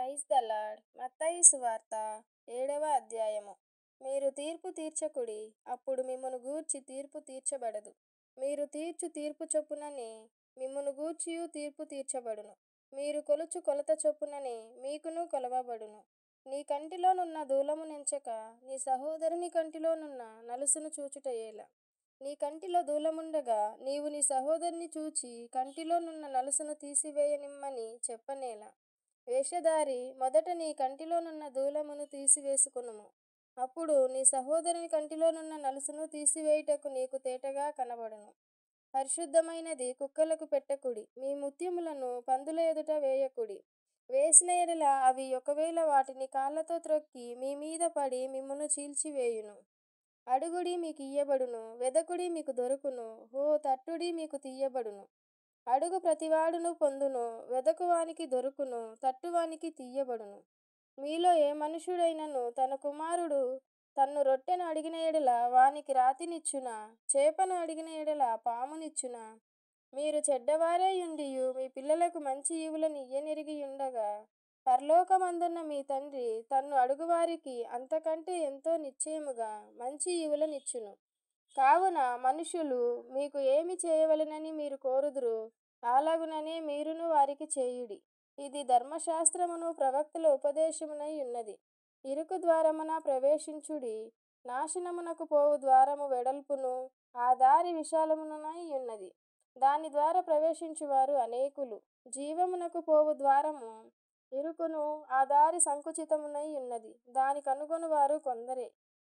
Praise the lord. మత్తయి సువార్త 7వ అధ్యాయము. మీరు తీర్పు తీర్చకుడి, అప్పుడు మిమ్మును గూర్చి తీర్పు తీర్చబడదు. మీరు తీర్చు తీర్పు చొప్పుననే మిమ్మును గూర్చియు తీర్పు తీర్చబడును. మీరు కొలుచు కొలత చొప్పుననే మీకును కొలవబడును. నీ కంటిలోనున్న దూలము నెంచక నీ సహోదరుని కంటిలోనున్న నలుసును చూచుట ఏల? నీ కంటిలో దూలముండగా నీవు నీ సహోదరుని చూచి కంటిలోనున్న నలుసును తీసివేయనిమ్మని చెప్పనేలా? వేషధారి, మొదట నీ కంటిలోనున్న దూలమును తీసివేసుకొనుము. అప్పుడు నీ సహోదరుని కంటిలోనున్న నలుసును తీసివేయుటకు నీకు తేటగా కనబడును. పరిశుద్ధమైనది కుక్కలకు పెట్టకుడి. మీ ముత్యములను పందుల ఎదుట వేయకుడి. వేసిన ఎడల అవి ఒకవేళ వాటిని కాళ్ళతో త్రొక్కి మీ మీద పడి మిమ్మును చీల్చివేయును. అడుగుడి మీకు ఇయ్యబడును, వెదకుడి మీకు దొరుకును, తట్టుడి మీకు తీయబడును. అడుగు ప్రతివాడును పొందును, వెదకువానికి దొరుకును, తట్టువానికి తీయబడును. మీలో ఏ మనుష్యుడైనను తన కుమారుడు తన్ను రొట్టెను అడిగిన ఎడల వానికి రాతినిచ్చునా? చేపను అడిగిన ఎడల పామునిచ్చునా? మీరు చెడ్డవారై యుండియు మీ పిల్లలకు మంచి ఈవులను ఇయ్యనెరిగియుండగా, పరలోకమందున్న మీ తండ్రి తన్ను అడుగువారికి అంతకంటే ఎంతో నిశ్చయముగా మంచి ఈవులనిచ్చును. కావున మనుషులు మీకు ఏమి చేయవలెనని మీరు కోరుదురో అలాగుననే మీరును వారికి చేయుడి. ఇది ధర్మశాస్త్రమును ప్రవక్తల ఉపదేశమునై ఉన్నది. ఇరుకు ద్వారమున ప్రవేశించుడి. నాశనమునకు పోవు ద్వారము వెడల్పును, ఆ దారి విశాలమునై ఉన్నది. దాని ద్వారా ప్రవేశించువారు అనేకులు. జీవమునకు పోవు ద్వారము ఇరుకును, ఆ దారి సంకుచితమునై ఉన్నది. దాని కనుగొనువారు కొందరే.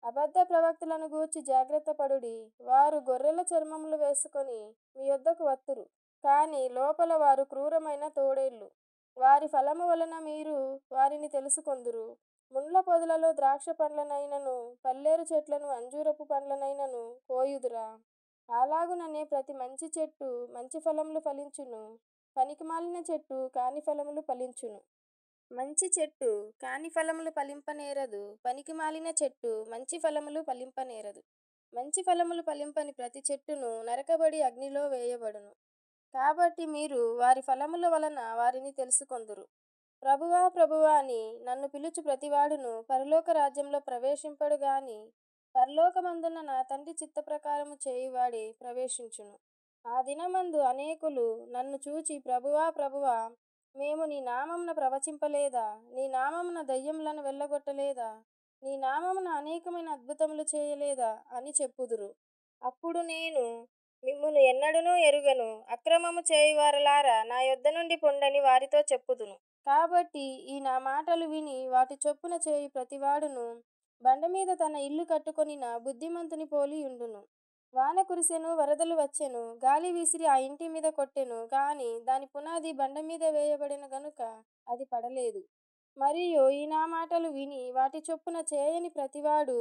అబద్ధ ప్రవక్తలను గూర్చి జాగ్రత్త పడుడి. వారు గొర్రెల చర్మములు వేసుకొని మీ యొద్దకు వత్తురు, కానీ లోపల వారు క్రూరమైన తోడేళ్ళు. వారి ఫలము వలన మీరు వారిని తెలుసుకొందురు. ముండ్ల పొదలలో ద్రాక్ష పండ్లనైనను పల్లేరు చెట్లను అంజూరపు పండ్లనైనను కోయుదురా? అలాగుననే ప్రతి మంచి చెట్టు మంచి ఫలములు ఫలించును, పనికిమాలిన చెట్టు కాని ఫలములు ఫలించును. మంచి చెట్టు కాని ఫలములు ఫలింపనేరదు, పనికిమాలిన చెట్టు మంచి ఫలములు ఫలింపనేరదు. మంచి ఫలములు ఫలింపని ప్రతి చెట్టును నరకబడి అగ్నిలో వేయబడును. కాబట్టి మీరు వారి ఫలముల వలన వారిని తెలుసుకొందురు. ప్రభువా, ప్రభువా అని నన్ను పిలుచు ప్రతివాడును పరలోక రాజ్యంలో ప్రవేశింపడు గాని పరలోకమందున్న నా తండ్రి చిత్త ప్రకారము చేయువాడే ప్రవేశించును. ఆ దినమందు అనేకులు నన్ను చూచి, ప్రభువా, ప్రభువా, మేము నీ నామమున ప్రవచింపలేదా? నీ నామమున దయ్యములను వెళ్ళగొట్టలేదా? నీ నామమున అనేకమైన అద్భుతములు చేయలేదా అని చెప్పుదురు. అప్పుడు నేను మిమ్మును ఎన్నడూనూ ఎరుగను, అక్రమము చేయువారలారా నా యొద్ద నుండి పొండని వారితో చెప్పుదును. కాబట్టి ఈ నా మాటలు విని వాటి చొప్పున చేయు ప్రతివాడును బండ మీద తన ఇల్లు కట్టుకొనిన బుద్ధిమంతుని పోలి యుండును. వాన కురిసెను, వరదలు వచ్చెను, గాలి విసిరి ఆ ఇంటి మీద కొట్టెను, కాని దాని పునాది బండ మీద వేయబడిన గనుక అది పడలేదు. మరియు ఈ నా మాటలు విని వాటి చొప్పున చేయని ప్రతివాడు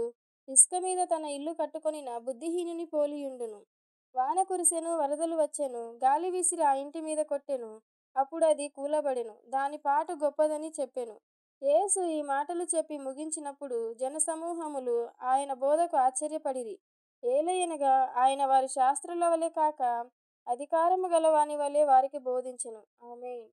ఇసుక మీద తన ఇల్లు కట్టుకొనిన బుద్ధిహీనుని పోలియుండును. వాన కురిసెను, వరదలు వచ్చెను, గాలి విసిరి ఆ ఇంటి మీద కొట్టెను, అప్పుడు అది కూలబడెను, దాని పాటు గొప్పదని చెప్పెను. యేసు ఈ మాటలు చెప్పి ముగించినప్పుడు జనసమూహములు ఆయన బోధకు ఆశ్చర్యపడిరి. ఏలయనగా ఆయన వారి శాస్త్రుల వలె కాక అధికారము గల వాని వలె వారికి బోధించెను. ఆమేన్.